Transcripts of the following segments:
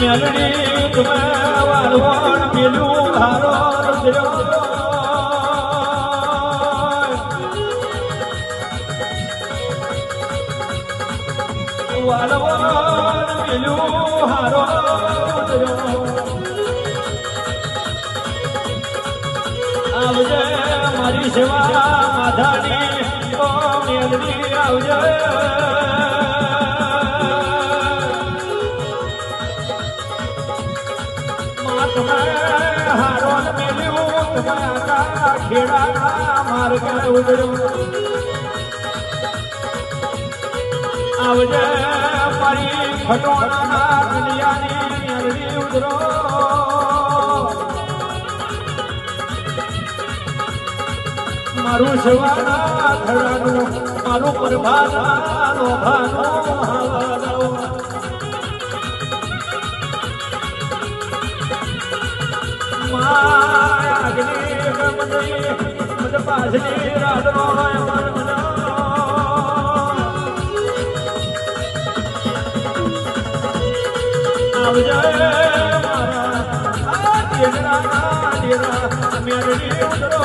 મેલડી તમે વાલવણ પેલું હારો વાલવણ પેલું હારો આવજે મારી સેવા માધાની ઓ મેલડી આવજે હારો મેલ્યું તમારા ખેડા માર્ગ ઉતર્યું આવજે મારી ખટોણા દુનિયાની મેલડી ઉતરો મારું સેવાના થડાનું મારું પ્રભાના લોભાનું હવાનું આગની ગમની મદ પાછની રાતનો આવજે મારા આ ડેરા મેળવી ઉતરો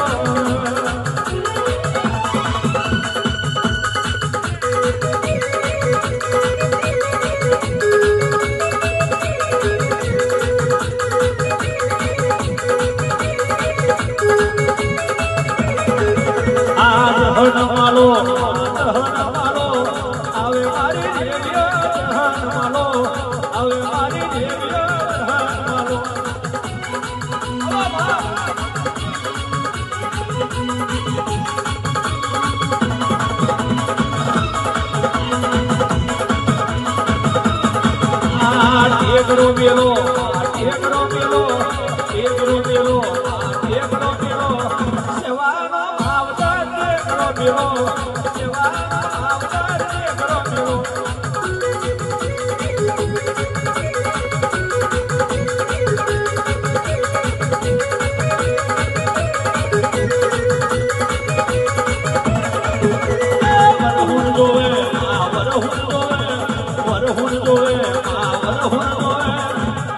માલો આવે મારી દેવીઓ માલો આવે મારી દેવીઓ માલો ટેકરો મેલો ટેકરો મેલો ટેકરો મેલો ટેકરો મેલો સેવાનો ભાવતા ટેકરો મેલો સેવાનો ભાવતા ટેકરો મેલો વરહુણ જોવે વરહુણ જોવે વરહુણ જોવે વરહુણ જોવે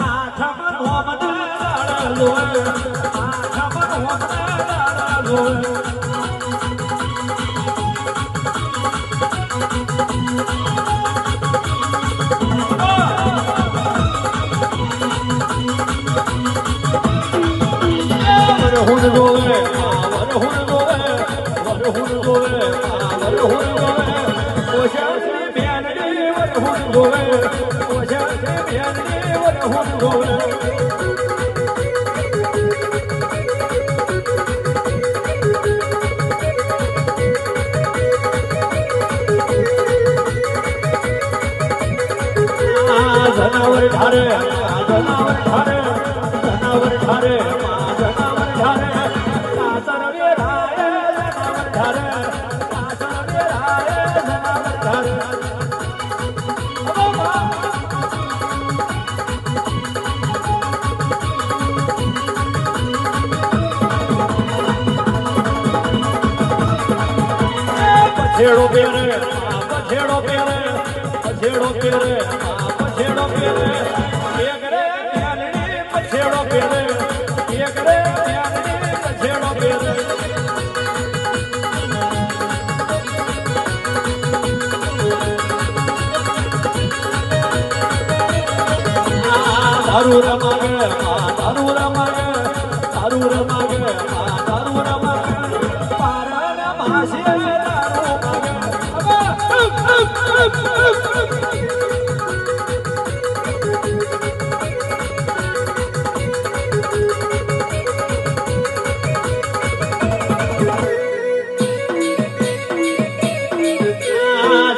આઠમન હોમને દાડા જોવે આઠમન હોમને દાડા જોવે વરહુણ જોવે વરહુણ જોવે વરહુણ જોવે વરહુણ જોવે ઓશાની મેલડી વરહુણ જોવે ઓશાની મેલડી વરહુણ જોવે જનાવર ઢારે જનાવર ઢારે જનાવર ઢારે જનાવર ઢારે કાસર વેરાય જનાવર ઢારે કાસર વેરાય જનાવર ઢારે પછેડો પેરે પછેડો પેરે પછેડો પેરે પછેડો પેરે એક રે મેલડી પછેડો પેરે એક રે મેલડી પછેડો પેરે દારૂ રમાગે દારૂ રમાગે દારૂ રમાગે દારૂ રમાગે પારા ભાષે દારૂ માગે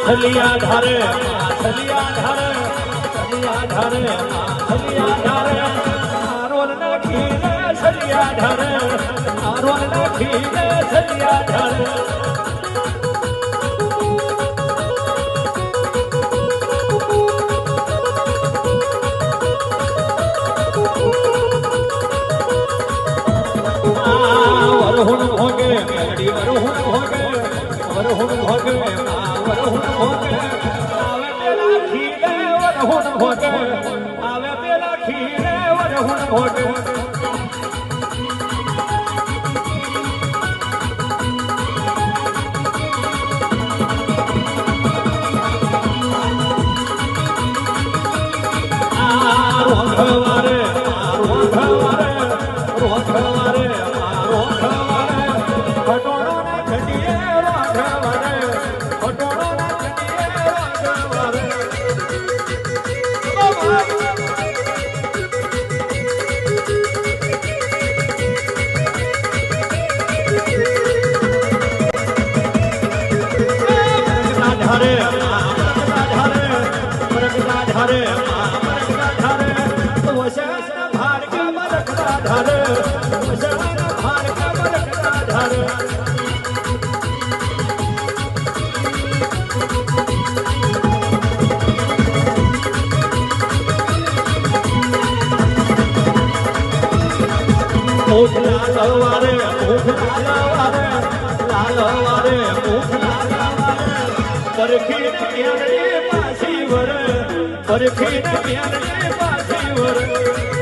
છલિયા ધારે છલિયા ધારે છલિયા ધારે છલિયા ધારે આરોલ નાખીને છલિયા ધારે આરોલ નાખીને છલિયા ધારે વરહુણ ભોગે મેલડી વરહુણ ભોગે વરહુણ ભોગે વરહુણ ભોગે આવે પેલા ખીલે વરહુણ ભોગે આવે પેલા વરહુણ ભોગે રોધવારે પટોળો ના ઘડીએ રોધવારે પટોળો ના ઘડીએ રોધવારે મુખ લાલવારે મુખ લાલવારે પરખી પ્યારને પાછી વર પરખી પ્યારને પાછી વર